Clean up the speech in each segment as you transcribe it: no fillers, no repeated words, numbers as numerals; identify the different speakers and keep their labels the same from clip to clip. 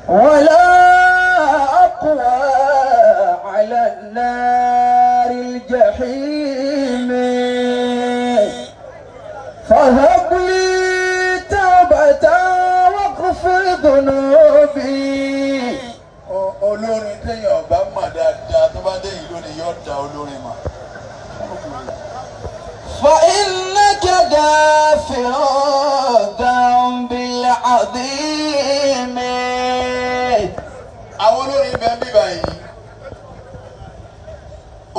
Speaker 1: ولا أقوى على النار الجحيم فهب لي توبة واغفر ذنوبي.
Speaker 2: olórin téèyàn ọba mà dáadáa tó bá dé ìlú ni yóò da olórin mà.
Speaker 1: فإنك غافر الذنب العظيم.
Speaker 2: àwọn olórin bẹ́ẹ̀ bí báyìí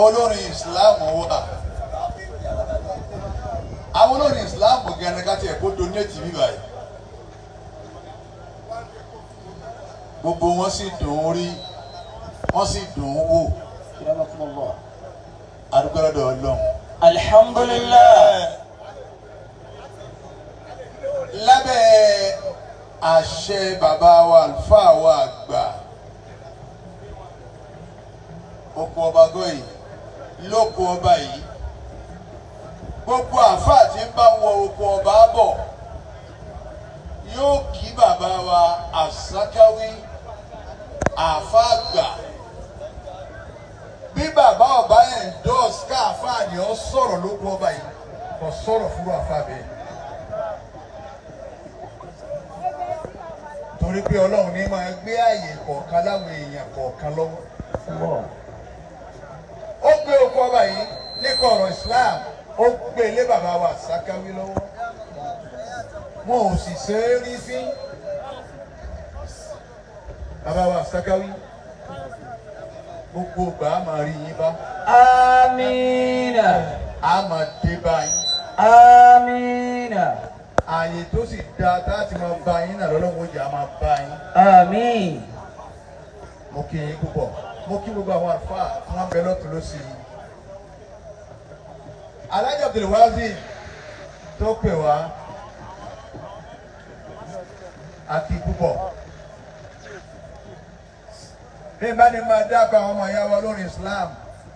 Speaker 2: olórin ìsìláàmù wà àwọn olórin ìsìláàmù gẹ́gẹ́ ká tiẹ̀ kó donate bí báyìí gbogbo wọn sì dùn ún rí wọn sì dùn ún wò adúgbò lọ́dọ̀ Ọlọ́run.
Speaker 1: Alhamdulillah.
Speaker 2: lábẹ́ àṣẹ bàbá wa àlùfáà wa àgbà oko ọba gọ́yì lóko ọba yìí gbogbo àfáà tí ń bá wọ oko ọba bọ̀ yóò kí bàbá wa àsákáwí àfáà àgbà bí bàbá ọba yẹn dọ́ọ̀sì káàfáà ni ó sọ̀rọ̀ lóko ọba yìí kò sọ̀rọ̀ fún àfáà bẹ́ẹ̀. torí pé Ọlọ́run ní máa gbé ààyè kọ̀ọ̀kan láwọn èèyàn kọ̀ọ̀kan lọ́wọ́. ó gbé oko ọba yìí nípa ọ̀rọ̀ Islam ó gbé lé bàbá wa Sàkáwí lọ́wọ́. wọn ò sì ṣe é rí fín. bàbá wa Sàkáwí gbogbo ìgbà á máa rí yín bá.
Speaker 1: Amina.
Speaker 2: á máa dé bá yín.
Speaker 1: Amina.
Speaker 2: ààyè tó sì dáa láti máa bá yín náà lọ́lọ́wọ́ ìjà máa bá yín.
Speaker 1: Àmín.
Speaker 2: mo kí yín púpọ̀ mo kí gbogbo àwọn àlùfáà tí wọ́n ń bẹ lọ́tún lọ́sì yìí. Alhaji Abdulwazi tó pè wá àti púpọ̀. bí n bá ní máa dábàá àwọn ọmọ ìyá wa lórí Islam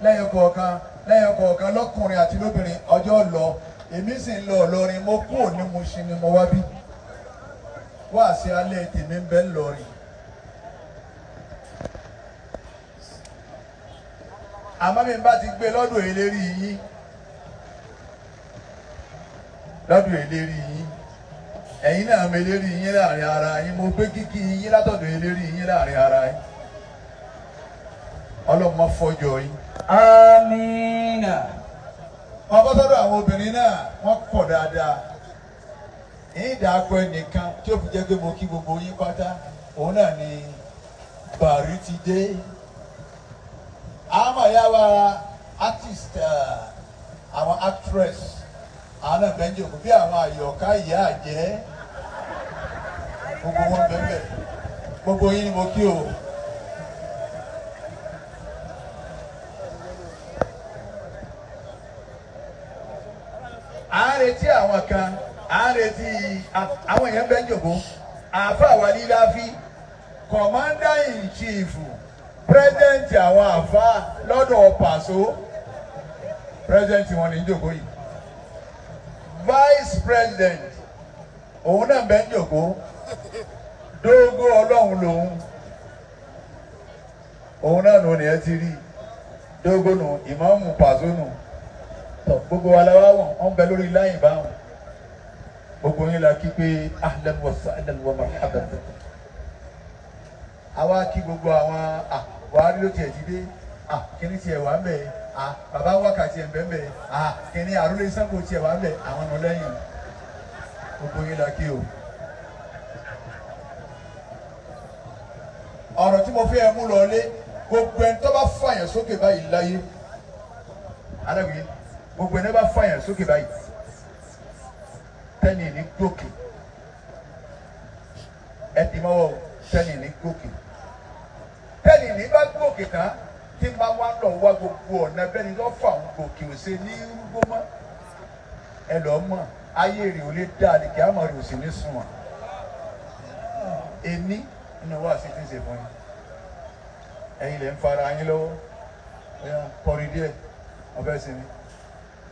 Speaker 2: lẹ́yìn kọ̀ọ̀kan lọ́kùnrin àti lóbìnrin ọjọ́ lọ. èmi sì ń lọ Ìlọrin mo kú òní mo ṣe ni mo wá bí wá sí alẹ́ tèmi ń bẹ ńlọrin. àmọ́ mi bá ti gbé lọ́dọ̀ eléri yín ẹ̀yin náà mi eléri yín láàrin ara yín mo gbé kíkí yín látọ̀dọ̀ eléri yín láàrin ara yín Ọlọ́run má fọjọ́ yín.
Speaker 1: Amina.
Speaker 2: wọ́n bọ́ sọ́dọ̀ àwọn obìnrin náà wọ́n pọ̀ dáadáa ìdàkọ ẹnìkan tí ó fi jẹ́ pé mo kí gbogbo yín pátá òun náà ni Bàrí ti dé àwọn ìyá wa artist àwọn actress àwọn náà bẹ́ẹ̀ ń jòkó bí àwọn Àyọ̀ká ìyá àjẹ́ gbogbo wọn bẹ́ẹ̀ gbogbo yín ni mo kí o. à ń retí àwọn kan à ń retí àwọn èèyàn bẹ́ẹ̀ ń jòkó àáfàá wa líláfi commander in chief president àwọn àáfàá lọ́dọ̀ Pàṣọ president wọn ní jòkó yìí vice president òun náà bẹ́ẹ̀ ń jòkó Dógó Ọlọ́run lòun òun náà lòun ni ẹ ti rí Dógó nù ìmáàmù Pàṣọ nù gbogbo wa la wá wọn bẹ lórí láyìn báwọn gbogbo yín la kí pé ahlan wa sahlan wa marhaban àwa kí gbogbo àwọn Buhari ló tiẹ̀ ti dé kíní tiẹ̀ wà ń bẹ̀ bàbá wákàtí ẹ̀ ń bẹ̀ ń bẹ̀ kíní àrólé Ṣàngó tiẹ̀ wà ń bẹ̀ àwọn ọ̀nà lẹ́yìn gbogbo yín la kí o. ọ̀rọ̀ tí mo fi ẹ̀ mú lọ lé gbogbo ẹni tó bá fàyàn sókè báyìí láyé alágbèé gbogbo ẹni bá fàyàn sókè báyìí tẹ́ni ní gòkè ẹ ti mọ́wọ́ tẹ́ni ní gòkè tẹ́ni ní bá gòkè tán tí máa wá lọ wá gbogbo ọ̀nà bẹ́ni lọ́ fà ń gòkè ò ṣe ní rúgbó mọ́ ẹ lọ́ mọ̀ ayé rẹ̀ ò lè dá àlèkè àmọ́ rẹ̀ ò sì ní sùn wọ́n ẹni nínú wá sí ti ń ṣe fún yín ẹ̀yin lè ń fara yín lọ́wọ́ kọrin díẹ̀ ọbẹ̀ sí mi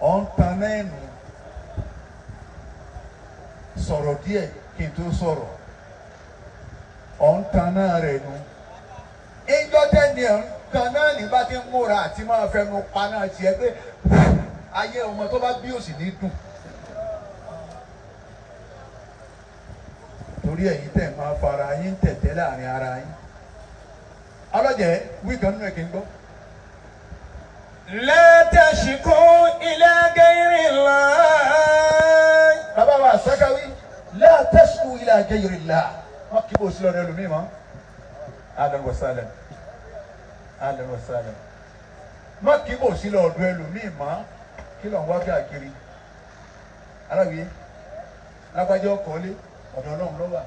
Speaker 2: ọ̀ ń tan náà nù sọ̀rọ̀ díẹ̀ kí n tó sọ̀rọ̀ ọ̀n tanná rẹ̀ nu ìjọ tẹ́ni ẹ̀ ń tanná ní bá ti ń múra àti máa fẹnu paná tiẹ̀ pé ayé ọmọ tó bá bí òsì ní dùn torí ẹ̀yin tẹ̀ máa fara yín tẹ̀tẹ̀ láàrin ara yín ọlọ́jẹ̀ wí kan nínú ẹ̀ kí n gbọ́.
Speaker 1: لا تشكوا إلى غير الله.
Speaker 2: bàbá wa Sakawi la tashku ila ghayrillah wọn kì í bò sí lọ́dọ̀ ẹlòmíì mọ́ ahlan wa sahlan ahlan wa sahlan wọn kì í bò sí lọ́dọ̀ ẹlòmíì mọ́ kí ló ń wá káàkiri aláwìyé lágbájá ọkọ̀ọ́lé ọ̀dọ̀ ọlọ́run ló wà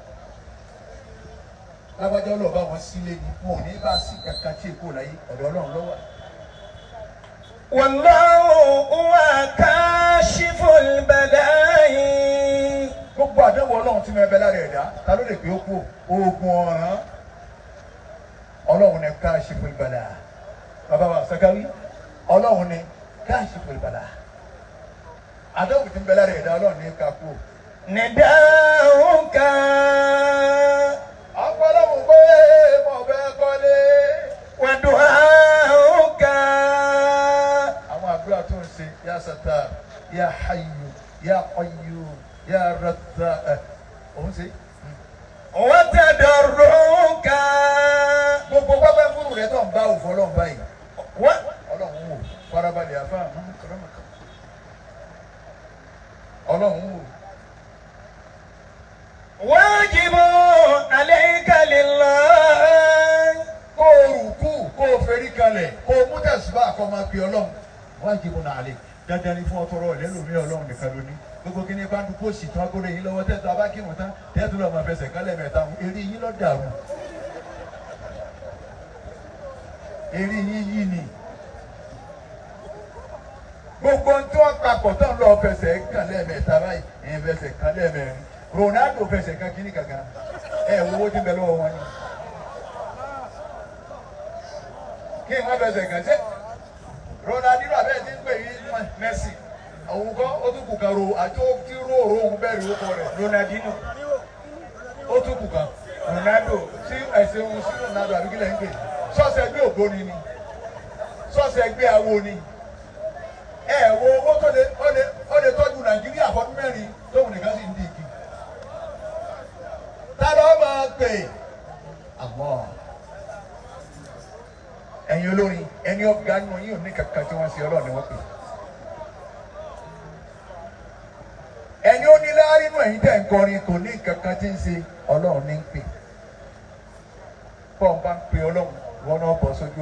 Speaker 2: lágbájá ọlọ́ọ̀bá wọn sílé ni wọn ò ní bá sí kankan tí èkó láyé ọ̀dọ̀ ọlọ́run ló wà.
Speaker 1: والله هو كاشف البلاء.
Speaker 2: gbogbo àdéhùn ọlọ́run tí mo ẹbẹ lára ẹ̀dá ta ló lè pé ó kú oògùn ọ̀ràn ọlọ́run ní kashiful bala bàbá wa Sakawi ọlọ́run ní kashiful bala àdéhùn tí mo ẹbẹ lára ẹ̀dá ọlọ́run ní ká kú.
Speaker 1: نداؤك
Speaker 2: ọ̀pọ̀lọpọ̀ pé mo fẹ́ kọ́lé.
Speaker 1: ودعاؤك
Speaker 2: àwọn àdúrà tó ń ṣe ya Sattar ya Hayyu ya Qayyum ya Razzaq òun ṣe.
Speaker 1: وتضرعك.
Speaker 2: gbogbo pápá fúru rẹ tó ń bá òfò ọlọ́run báyìí ọlọ́run wò farabalẹ̀ àfa ọlọ́run wò.
Speaker 1: واجب عليك لله.
Speaker 2: kó o rùkú kó o fẹ́rí kalẹ̀ kó o mú tẹ̀síbà kó o máa pè ọlọ́run wajibun alayk dandan ni fún ọtọrọ ìlẹ́lòmí ọlọ́run nìkan lónìí gbogbo kí ni bá ń dúpọ̀ sí tí wọ́n gbọ́dọ̀ yín lọ́wọ́ tẹ́tọ́ abákírun tán tẹ́tọ́ lọ́ọ́ máa fẹsẹ̀ kálẹ̀ mẹ́ta eré yín lọ́ dàrú eré yín yí ni gbogbo tí wọ́n papọ̀ tán lọ́ọ́ fẹsẹ̀ kálẹ̀ mẹ́ta báyìí ẹ̀yìn fẹsẹ̀ kálẹ̀ mẹ́rin Ronaldo fẹsẹ̀ kan kíní kankan ẹ̀ owó tí ń bẹ lọ́wọ́ wọn ni kí n wọ́n fẹsẹ̀ kan sẹ́ Ronaldo abẹ́ẹ̀ ti ń pè yí Messi òun kọ́ ó tún kù kan ro àti ó ti ró òró òun bẹ́ẹ̀ rí orúkọ rẹ̀ Ronaldinho ó tún kù kan Ronaldo sí ẹ̀sìn òun sí Ronaldo àbíkílẹ̀ ń pè sọ́ọ̀sì ẹgbẹ́ ògbóni ni sọ́ọ̀sì ẹgbẹ́ awo ni ẹ̀ wo owó tó lè tọ́jú Nàìjíríà fọdún mẹ́rin tóun nìkan sì ń di igi tá ló máa pè àmọ́ ẹ̀yin olórin ẹni ọ̀gá nínú yín ò ní kankan tí wọ́n ṣe Ọlọ́run ni wọ́n pè ẹni ó ní láàrin inú ẹ̀yin tẹ̀ ń kọrin kò ní kankan tí ń ṣe Ọlọ́run ní ń pè pọ́n bá ń pè Ọlọ́run wọn náà bọ̀ sójú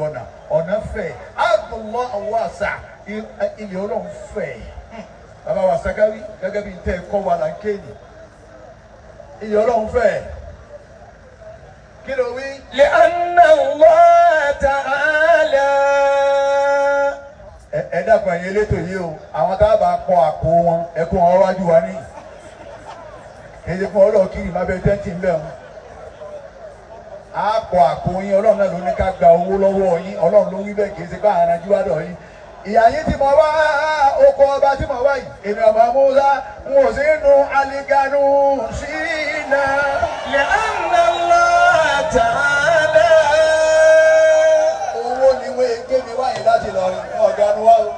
Speaker 2: ọ̀nà fẹ̀ àdùnmọ́ àwọn àṣà ilé Ọlọ́run fẹ̀ bàbá wa Sakawi gẹ́gẹ́ bí n tẹ́ kọ́ wa là ń kéènì ilé Ọlọ́run fẹ̀ kí ló wí.
Speaker 1: لأن الله تعالى.
Speaker 2: ẹ dàpọ̀ ẹ̀yin elétò yìí o àwọn tá a bá kọ àpò wọn ẹkún wọn wájú wa ní èdè fún ọlọ́ọ̀ kiri má bẹ tẹ́ǹtì ń bẹ̀ wọn. a kọ àpò yín Ọlọ́run náà ló ní ká gba owó lọ́wọ́ yín Ọlọ́run ló wí bẹ́ẹ̀ kì í ṣe bá àwọn ajú wádọ̀ yín. ìyá yín tí mo wá oko ọba tí mo wá yìí èmi ọmọ Musa n ò sí nu aliganu sí iná.
Speaker 1: لأن الله تعالى.
Speaker 2: owó ni wọ́n gbé mi wáyé láti lọ ọ̀gá nu wá o.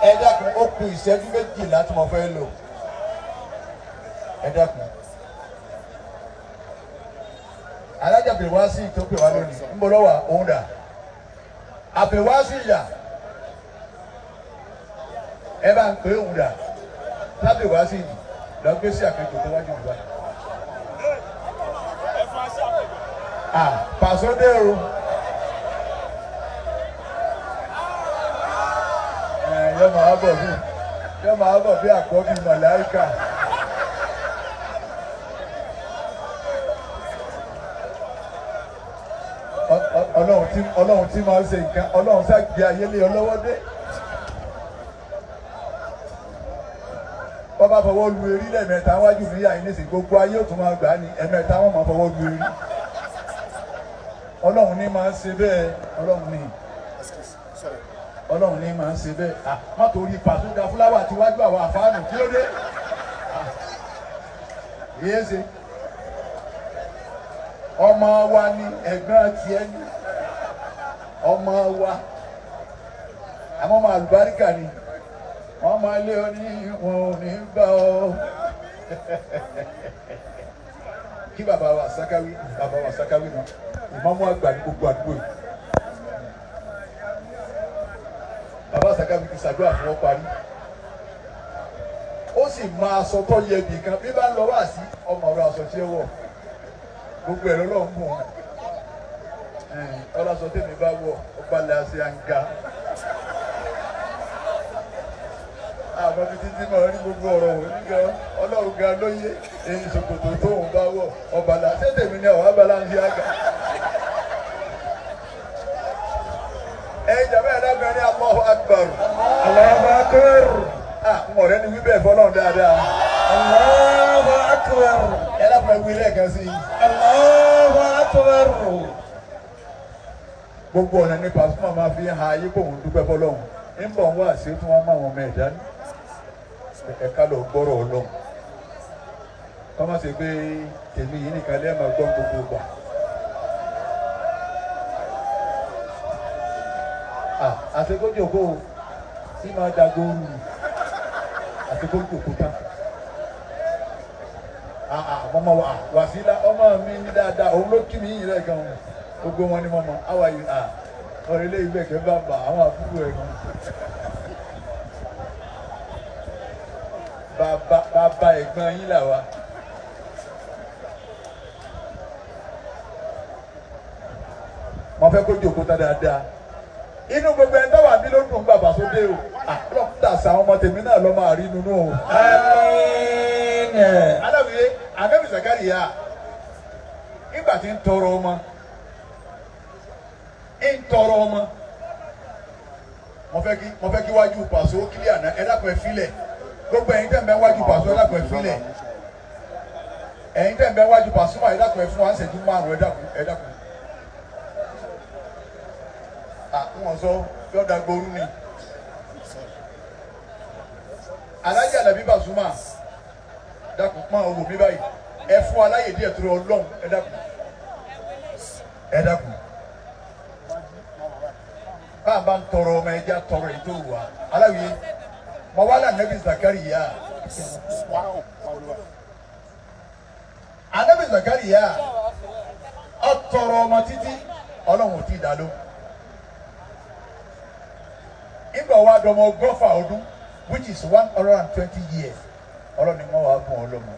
Speaker 2: ẹ dákun ó kù ìṣẹ́jú méjìlá tí mo fẹ́ lò ẹ dákun. alájà bèrè wá sí tó pè wá lónìí ń bọ̀ lọ́wọ́ òun dà àbẹ̀wò wá sí ìyá ẹ bá ń pè òun dà lábẹ̀ wá sí ìdí lọ gbé sí àpèjọ tó wájú ìgbà. Pàṣọ dé o. yọ máa bọ̀ bí àkọ́bí màláìkà. Ọlọ́run tí máa ń ṣe nǹkan Ọlọ́run ṣàgbé ayé lé ọlọ́wọ́ dé. Bọ́bá fọwọ́ lu erí lẹ́ẹ̀mẹ́ta wájú níyà yìí nísìnyí gbogbo ayé ò tún máa gbà á ní ẹ̀mẹ́ta wọ́n máa fọwọ́ lu erí. Ọlọ́run ní máa ń ṣe bẹ́ẹ̀ Ọlọ́run ní. Ọlọ́run ní máa ń ṣe bẹ́ẹ̀ má torí pàṣẹ da fúláwà tí wájú àwọn àfáànù kí ló dé yéé ṣe ọmọ wa ni ẹ̀gbọ́n tiẹ̀ ni ọmọ wa àmọ́ ọmọ àlùbáríkà ni wọ́n máa lé ọ ní wọn ò ní bá ọ kí bàbá wa Sàkáwí náà ìmọ̀mú àgbà ní gbogbo àdúgbò yìí. Bàbá Sàkáwí ti ṣàdúrà fún ọ parí ó sì máa aṣọ tó yẹ nìkan bí bá ń lọ wá sí ọmọ ọ̀rọ̀ aṣọ tí ó wọ̀ gbogbo ẹ̀rọ lọ́wọ́ mú un ọlọ́sọ tèmi bá wọ̀ ọba làásì àǹkà àmọ́ bí títí máa rí gbogbo ọ̀rọ̀ wò nígbà Ọlọ́run ga lóye èyí ṣòkòtò tóun bá wọ̀ ọba làásì tèmi ní àwọn abala ń ṣe àgà. Jàmbá ẹ̀dá bẹ̀rẹ̀ ní Allahu Akbar.
Speaker 1: Allahu Akbar.
Speaker 2: N ọ̀rẹ́ ni wí bẹ́ẹ̀ fọlọ́run dáadáa.
Speaker 1: Allahu Akbar.
Speaker 2: Ẹ dábàá wí lẹ́ẹ̀kan sí i.
Speaker 1: Allahu Akbar.
Speaker 2: Gbogbo ọ̀nà ní Pasuma máa fi ha ayé kó òun dúpẹ́ fọlọ́run. Ń bọ̀ ń wá àṣẹ tí wọ́n máa wọn mọ ẹ̀dá ní. Ẹ̀ka lọ gbọ́rọ̀ Ọlọ́run. Kọ́mọ̀ sí pé tèmi yìí nìkan lẹ́ẹ̀ máa gbọ́ gbogbo gbà. Àṣekójò kó sí máa dagooru àṣekójò kó tán. Mọ́mọ́ Wàsílà ọmọ mi ní dáadáa òun ló kí mi yìí rẹ̀ gan-an gbogbo wọn ni mọ́mọ́ how are you ọ̀rẹ́ ilé ìgbẹ́ kẹ́ bá bà àwọn àbúrò ẹ̀ gan. Bàbá ẹ̀gbọ́n yín là wá. Mo fẹ́ kó jòkó tán dáadáa. Inú gbogbo ẹni tó wà bí ló dùn bàbá tó dé o lọ́kùtà sàwọn ọmọ tèmi náà lọ́ máa rí nínú o. Aláwìyé Ànábì Zakariya nígbà tí ń tọrọ ọmọ mo fẹ́ kí wájú pàṣẹ ó kílíà náà ẹ dákun ẹ filẹ̀ gbogbo ẹ̀yin tẹ̀ ń bẹ wájú pàṣẹ ẹ dákun ẹ filẹ̀ ẹ̀yin tẹ̀ ń bẹ wájú pàṣẹ ẹ dákun ẹ fún wa ń ṣẹ́jú márùn-ún ẹ dákun. Wọ́n sọ yọ̀dà gboru ni Alhaji Alabi Pasuma dákun pọ́n owó mi báyìí ẹ fún aláyè díẹ̀ tó Ọlọ́run ẹ dákun bá ń tọrọ ọmọ ẹja tọrọ èyí tó wà aláwìyé mọ wàhálà Ànábì Zakariya Ànábì Zakariya ọ tọrọ ọmọ títí Ọlọ́run ò tí ì dá ló. Ìgbà wa dọmọ ọgọ́fà ọdún which is 120 years ọlọ́ni wọn wà fún ọlọ́mọ.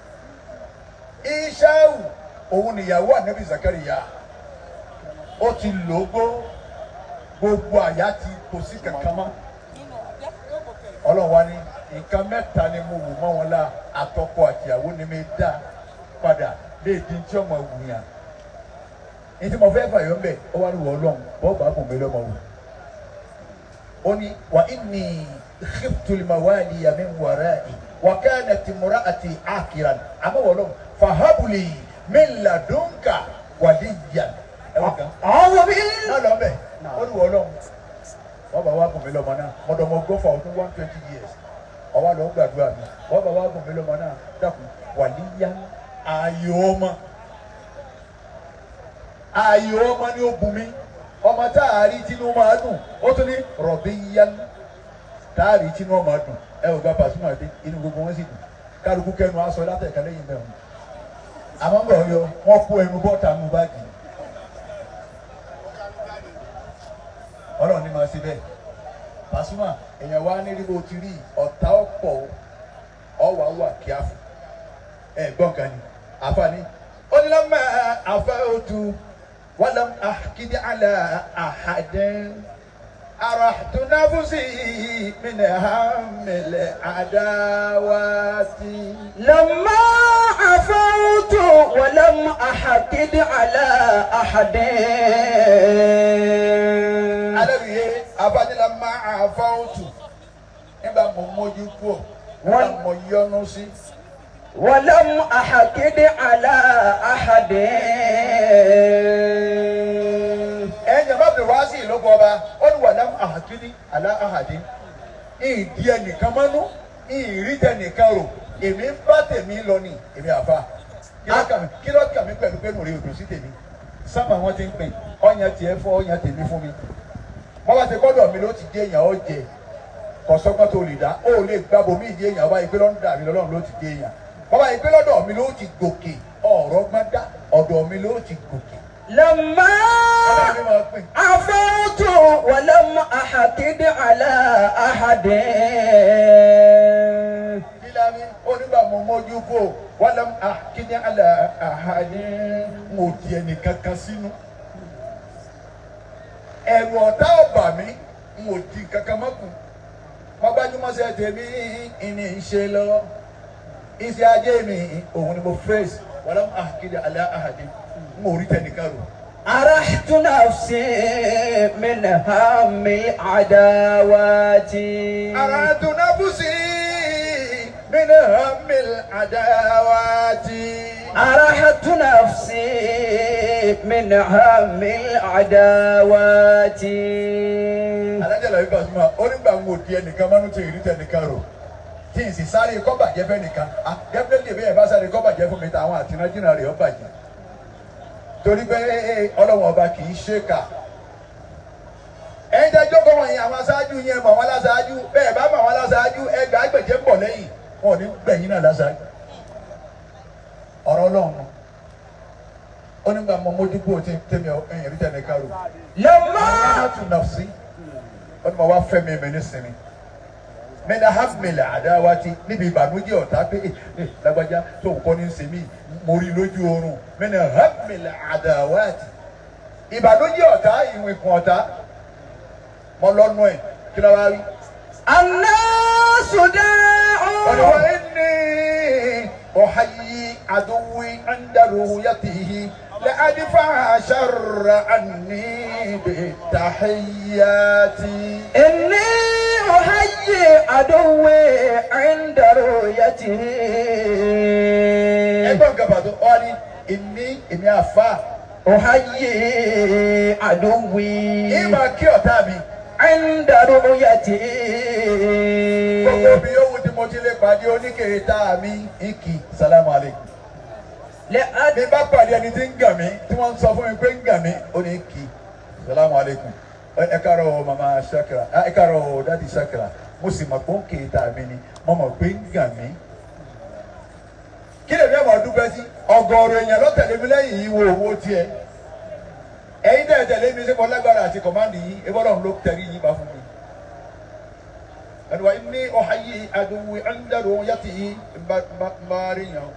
Speaker 2: Ìṣáù òun nìyàwó Ànábì Zakariya ó ti lòógbó gbogbo àyà ti kò sí kankan mọ́. Ọlọ́run wa ní nǹkan mẹ́ta ni mo wù mọ́ wọn la àtọkọ àtìyàwó ni mi dá padà léèdì tí ọmọ wùyàn. Ètí mo fẹ́ fàyọ̀ mbẹ́ ó wá ní wọ Ọlọ́run bọ́ọ̀ bá kùn mí lọ́mọ wù. Oni wa inni khiftu al-mawaliya min wara'i wa kanat imra'ati akiran ama wolo fahabuli min ladunka waliyan awo bi na lo be oni wolo baba wa bùn mí lọ́mọ náà modomo go for 120 years o wa lọ gbàdúrà mi baba wa bùn mí lọ́mọ náà dákun waliyan ayoma ni ó bùn mí ọmọ tá a rí tinú máa dùn ó tún ní rọ̀bì yá tá a rí tinú máa dùn ẹ ò gba Pasuma dé inú gbogbo wọn sì dùn kálukú kẹnu aṣọ látẹ̀ka lẹ́yìn bẹ́ẹ̀ àmọ́ ń bọ̀ yọ wọ́n kó ẹnu bọ́ta nù báàgì Ọlọ́run ní máa ṣe bẹ́ẹ̀ Pasuma èèyàn wá ní rí bó ti rí ọ̀tá ọ̀pọ̀ ọ̀wà wà kíáfù ẹ̀ gbọ́n kan ni àfààní ó ní lọ́mọ àfẹ́ òtún. ولم أحكد على أحد أرحت نفسي من هم العداوات
Speaker 3: لما عفوت ولم أحكد على أحد
Speaker 2: على أبد لما عفوت إبا مموجكو ولا ميونسي
Speaker 3: ولم أحكد على أحد
Speaker 2: Abdulwasi ló kọ́ ọba ó ní wàlám àhàkíní àlá àhàdín ìdí ẹnìkan mọ́nú ìrí tẹnìkan rò èmi ń bá tèmi lọ ní èmi àfa kí ló kà mí pẹ̀lú pé mo rí odò sí tèmi sábà wọn ti ń pè ọyàn tiẹ̀ fún ọyàn tèmi fún mi wọ́n bá ti gbọ́dọ̀ mi ló ti dé èèyàn ó jẹ kọ̀sọ́gbọ́n tó lè dá ó lè gbàbọ̀ mí ìdí èèyàn ọba ìpè lọ́dọ̀ mi lọ́rùn ló ti dé èèyàn bàbá ìpè lọ́dọ̀ mi ló ti gòkè ọ̀rọ̀ gbọ́dá ọ̀dọ̀ mi ló ti gòkè.
Speaker 3: لما عفوت ولم أحقد على أحد
Speaker 2: Kílámi onígbà mo mójú kó wàlám àkíní àlà àhàdí mo di ẹnìkan kan sínú. Ẹ̀rù ọ̀tá ọ̀bà mi mo di kankan mọ́kùn. Wọ́n gbájúmọ́ sẹ́ tèmi ìní ìṣe lọ. Iṣẹ́ ajé mi òun ni mo fèsì wàlám àkíní àlà àhàdí mo rí tẹnìkan rò.
Speaker 3: أرحت نفسي من هم العداوات
Speaker 2: أرحت نفسي من هم العداوات
Speaker 3: أرحت نفسي من هم العداوات
Speaker 2: alájàlá yìí bá súnmọ́ onígbà ń wò di ẹnìkan mọ́nú tí ìrí tẹnìkan rò tí n sì sáré kọ́ bàjẹ́ fẹ́ nìkan definitely bí ẹ bá sáré kọ́ bàjẹ́ fún mi táwọn àtìnájìnà rẹ̀ ó bàjẹ́ torí pé ọlọ́wọ́n ọba kì í ṣe kà ẹ̀yin tẹ́ jókòó wọ̀nyí àwọn aṣáájú yẹn mọ̀ wọ́n láṣáájú bẹ́ẹ̀ bá mọ̀ wọ́n láṣáájú ẹgbẹ́ àgbẹ̀jẹ̀ ń bọ̀ lẹ́yìn wọn ò ní gbẹ̀yìn náà láṣáájú ọ̀rọ̀ ọlọ́run ó nígbà mọ mójúkú tí tẹ́mi ẹ̀yìn rí tẹ̀lé kárò lọ́mọ́ tún nà sí ó ní mo wá fẹ́ mi ní sinmi mẹ́ta hàmìlẹ̀ àdáwá ti níbi ìbànújẹ́ ọ̀tá pé lágbájá tó ń kọ́ ní sinmi mo rí lójú oorun mẹ́ta hàmìlẹ̀ àdáwá ti ìbànújẹ́ ọ̀tá ìwé kan ọ̀tá mo lọ́nu ẹ̀ kí ló wá rí.
Speaker 3: الناس داعون
Speaker 2: وإني أحيي عدوي عند رؤيته لأدفع شر عني بالتحيات
Speaker 3: إني أحيي عدوي عند رؤيته
Speaker 2: ẹgbọ́n gàbàdó ọ́ni èmi àfa
Speaker 3: أحيي عدوي
Speaker 2: ìmọ̀ kí ọ̀tá mi
Speaker 3: عند رؤيته
Speaker 2: gbogbo bí yóò tí mo ti lè pàdé oníkèrèta mi ìkì salamu aleykum bí bá pàdé ẹni tí ń gàn mí tí wọ́n ń sọ fún mi pé ń gàn mí ó ní ìkì salamu aleykum ẹ káàárọ̀ mama Sakira ẹ káàárọ̀ dadi Sakira mo sì mọ̀ pé ó ń kèrèta mi ni mo mọ̀ pé ń gàn mí kí lè fẹ́ mọ̀ dúpẹ́ sí ọgọ́rùn èèyàn lọ́tẹ̀lé mi lẹ́yìn yìí wo owó tiẹ̀ ẹ̀yin tẹ̀ tẹ̀lé mi sí mo lágbára àti kọ̀mándì yìí ebọ́dọ̀ ló tẹ̀rí yìí bá fún mi. ẹnu wa ní ọ̀háyé àdúgbò ẹ̀ńdàrú yàtì yìí bá rí yàn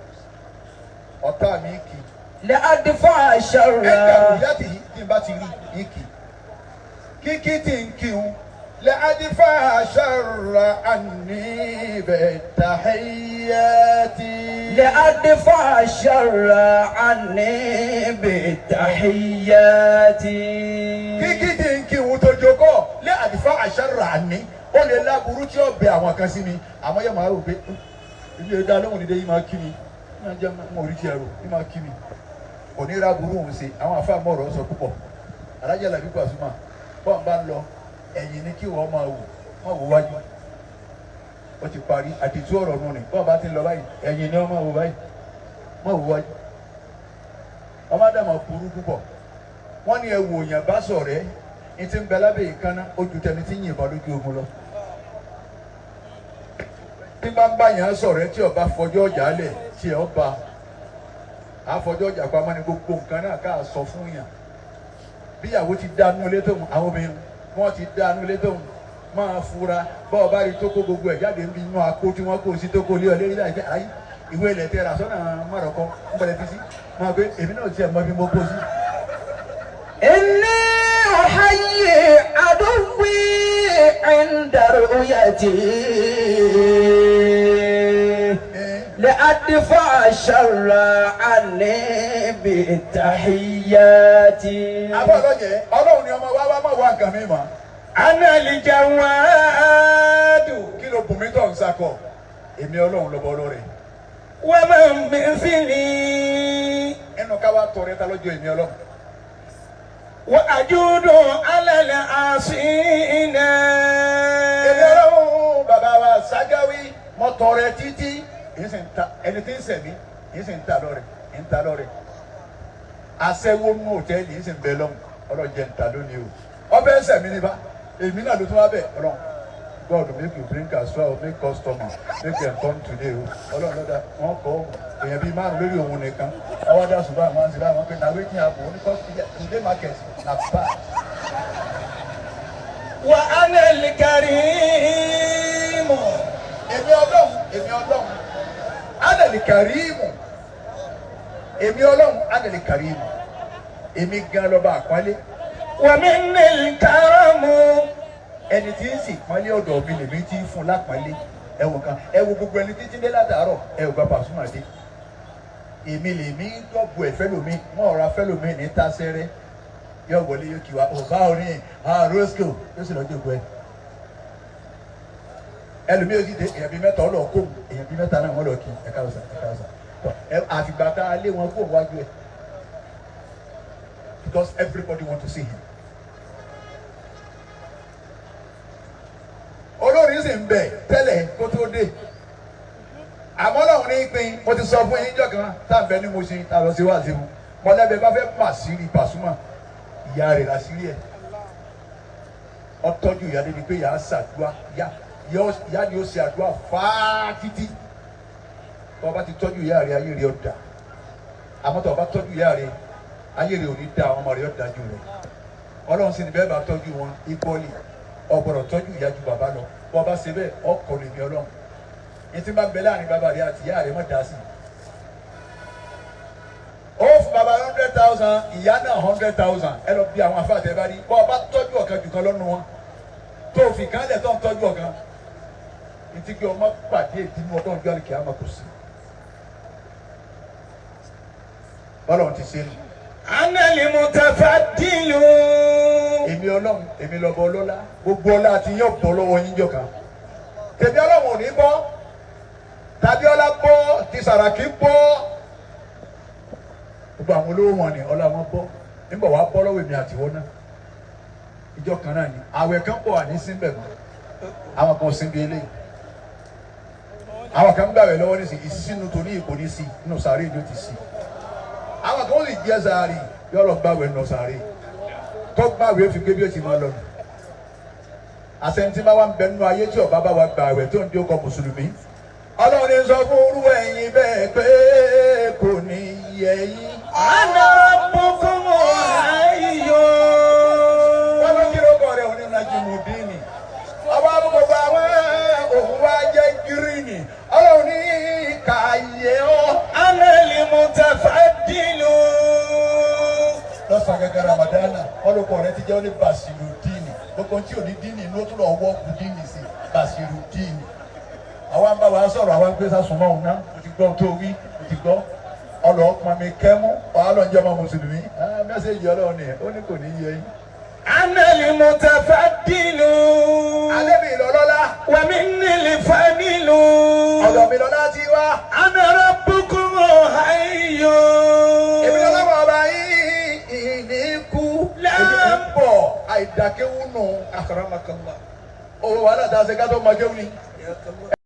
Speaker 2: ọ̀tá mi kì.
Speaker 3: لأدفع شر
Speaker 2: ẹ̀ńdàrú yàtì yìí tí n bá ti rí yìí kì. kíkí tí n kí n lẹ́àdífà ṣàrà àní bẹ̀tàhíyàtì.
Speaker 3: لأدفع الشر عني بالتحيات
Speaker 2: kíkí tí n kí n tó jókòó lẹ́àdífà ṣàrà àní ó lè láburú tí ó bẹ àwọn kan sí mi àmọ́ yẹ máa rò pé ilé ẹ̀dá lóhùn nídé yìí máa kí mi máa jẹ́ mọ́ orí tí ẹ rò yìí máa kí mi kò ní ra burú òun ṣe àwọn afá mọ̀rọ̀ sọ púpọ̀ alájà làbí Pasuma bọ́n bá ń lọ ẹ̀yìn ni kí wọ́n máa wò wọ́n wò wájú ó ti parí àtìtú ọ̀rọ̀ nù ni bọ́n bá ti lọ báyìí ẹ̀yìn ni wọ́n máa wò báyìí wọ́n wò wájú wọ́n má dàmọ̀ burú púpọ̀ wọ́n ní ẹ̀wò òyìn bá sọ̀rẹ́ ní ti ń bẹ lábẹ́ ìkànnà ojú tẹni tí ń yìnbọn lójú ogun lọ tí bá ń bá yàn sọ̀rẹ́ tí ọba fọjọ́ ọjà lẹ̀ tí ọba àfọjọ́ ọjà pamọ́ ní gbogbo nǹkan náà ká sọ fún yàn bíyàwó ti dánú ilé tóun àwọn obìnrin wọn ti dánú ilé tóun máa fura bọ́ọ̀ bá rí tó kó gbogbo ẹ̀ jáde níbi inú akó tí wọ́n kó sí tó kó lé ọ lérí láì pẹ́ ayé ìwé ilẹ̀ tẹ rasọ́nà mọ̀rọ̀kọ́ ń bọ̀lẹ̀ fi sí máa gbé èmi náà tiẹ̀ mọ́ bí mo kó sí.
Speaker 3: إني أحيي عدوي عند رؤيتي لأدفع الشر عني بالتحيات
Speaker 2: àbọ̀lọ́jẹ̀ ọlọ́run ni ọmọ wa wá mọ̀ wá nǹkan mi mọ̀.
Speaker 3: أنا الجواد
Speaker 2: kí ló bùnmí tó ń sakọ èmi ọlọ́run lọ́bọ ọlọ́rẹ̀.
Speaker 3: ومن مثلي
Speaker 2: ẹnu ká wá tọrẹ ta lọ́jọ́ èmi ọlọ́run.
Speaker 3: وأجود على العاصين.
Speaker 2: èmi ọlọ́run bàbá wa Sàgáwí mo tọrẹ títí èyí sì ń ta ẹni tí ń sẹ̀mí èyí sì ń ta lọ́rẹ̀ aṣẹ́wó mú òtẹ́ẹ̀lì èyí sì ń bẹ lọ́hùn ọlọ́run jẹ́ ń ta lónìí o ọbẹ̀ sẹ̀mí nípa èmi náà ló tún wá bẹ̀ ọlọ́run God make you drink as well make customer make them come today o ọlọ́run lọ́dà wọ́n kọ́ èèyàn bíi márùn lórí òun nìkan ọwọ́ dá ṣùgbọ́n àwọn àti láwọn pé na wetin happen oníkọ́ today market na bad.
Speaker 3: وأنا الكريم.
Speaker 2: èmi ọlọ́run ánàlì kàríìmù èmi ọlọ́run ánàlì kàríìmù èmi gan lọ́ba àpọ́nlé.
Speaker 3: ومن الكرم.
Speaker 2: ẹni tí ń sì pọ́nlé ọ̀dọ̀ mi lèmi tí ń fún lápọ́nlé ẹ̀wọ̀n kan ẹ̀wọ̀n gbogbo ẹni tí ń dé látàárọ̀ ẹ̀wọ̀n gba Pasuma dé èmi lèmi dọ́gbù ẹ̀ fẹ́lòmí wọ́n ọ̀ra fẹ́lòmí ní tásẹ́rẹ́ yóò wọlé yóò kí wa ọba orin roscoe yóò sì lọ́jọ́ ìgbọ́ ẹ̀ ẹlòmíì yóò sì dé èèyàn bíi mẹ́ta ọlọ́ọ̀ kó èèyàn bíi mẹ́ta náà wọ́n lọ kí ẹ̀ka ọ̀sà àfìgbà tá a lé wọn kó wájú ẹ̀ because everybody want to see him. olórin sì ń bẹ tẹ́lẹ̀ kó tó dé àmọ́ lọ́hùn ní pin mo ti sọ fún yín jọ́ kan tá à ń bẹ ní mo ṣe tá a lọ sí wáàsí mu mọ̀lẹ́bẹ̀ bá fẹ́ pàṣírí Pasuma ìyá rẹ̀ láṣírí ẹ̀ ọ tọ́jú ìyá débi pé ìyá ṣàdúrà ìyá ni ó ṣe àdúrà fáá títí tó o bá ti tọ́jú ìyá rẹ̀ ayé rẹ̀ ọ̀dà àmọ́ tó o bá tọ́jú ìyá rẹ̀ ayé rẹ̀ ò ní da àwọn ọmọ rẹ̀ ọ̀dà jù rẹ̀ ọlọ́run sì ní bẹ́ẹ̀ bá tọ́jú wọn ìbọ́lì ọ̀gbọ̀dọ̀ tọ́jú ìyá ju bàbá lọ bọ́ bá ṣe bẹ́ẹ̀ ọkọ̀ lè mi ọlọ́run ní tí bá ń bẹ láàrin bàbá rẹ̀ àti ìyá rẹ̀ mọ̀ dá sí ó fún bàbá 100,000 ìyá náà 100,000 ẹ lọ bí àwọn afáàtẹ bá rí bọ́ bá tọ́jú ọ̀kan jù kan lọ́nu wọn tó fi kan lẹ̀ tó ń tọ́jú ọ̀kan ní tí kí ọmọ pàdé ìdínú ọdún ọjọ́ àlùkè àmọ́ kò sí bọ́lọ̀ ti ṣe nù.
Speaker 3: أنا المتفضل.
Speaker 2: èmi ọlọ́run èmi lọ́bọ ọlọ́lá gbogbo ọlá àti yín ọ̀bọ lọ́wọ́ yín jọ kan tèmi ọlọ́run ò ní bọ́ tàbí ọlá bọ́ ti Sàràkí bọ́ gbogbo àwọn olówó wọn ni ọlá wọn bọ́ nígbà wàá bọ́ lọ́wọ́ èmi àtiwọ́ náà ìjọ kan náà ni àwẹ̀ kan pọ̀ àní síbẹ̀ mọ́ àwọn kan síbi eléyìí àwọn kan gbàwẹ̀ lọ́wọ́ ní sí ìsísínú tó ní ìkò ní sí inú sàárè ló ti sí àwọn kan ó sì jẹ́ sàárè yọ̀rọ̀ gbàwẹ̀ nù sàárè tó gbàwẹ̀ fi gbé bí ó ti máa lọ nù àṣẹ̀ntì máa wà ń bẹ nínú ayé tí ọba bá wa gbàwẹ̀ tó ń dé ọkọ̀ mùsùlùmí ọlọ́run ní sọ fún orú ẹ̀yin bẹ́ẹ̀ pé kò ní yẹ yín.
Speaker 3: أنا ربكم حي.
Speaker 2: wọ́n ló kí lóko rẹ̀ òní Najimudini ọba gbogbo àwọn òun wá jẹ́ gíríìnì ọlọ́run ní kàyé ọ́.
Speaker 3: أنا المتفضل.
Speaker 2: lọ́sàn-án gẹ́gẹ́ Ramadana ọlọ́kọ̀ rẹ̀ ti jẹ́ ní Basirudini gbogbo tí ò ní díìnì ló tún lọ wọ́ọ̀kù díìnì sí Basirudini àwa ń bá wa sọ̀rọ̀ àwa ń gbé sásùnmọ́ òun náà mo ti gbọ́ tó wí mo ti gbọ́ ọlọ́ọ̀pọ̀ mi kẹ́mú ọlọ́ọ̀njẹ́ ọmọ mùsùlùmí mẹ́sẹ̀jì ọlọ́run ni ó ní kò ní yẹ yín.
Speaker 3: أنا المتفضل.
Speaker 2: alẹ́ mi ìlọ́lọ́lá
Speaker 3: ومني الفضل.
Speaker 2: ọ̀dọ̀ mi lọ́lá ti wá.
Speaker 3: أنا ربكم حي.
Speaker 2: èmi lọ́lọ́wọ́ ọba yìí ní ikú èmi ń bọ̀ àìdàkéwù nù.
Speaker 3: أكرمك الله.
Speaker 2: owó wàhálà tá a ṣe ká tó máa kéwù ni.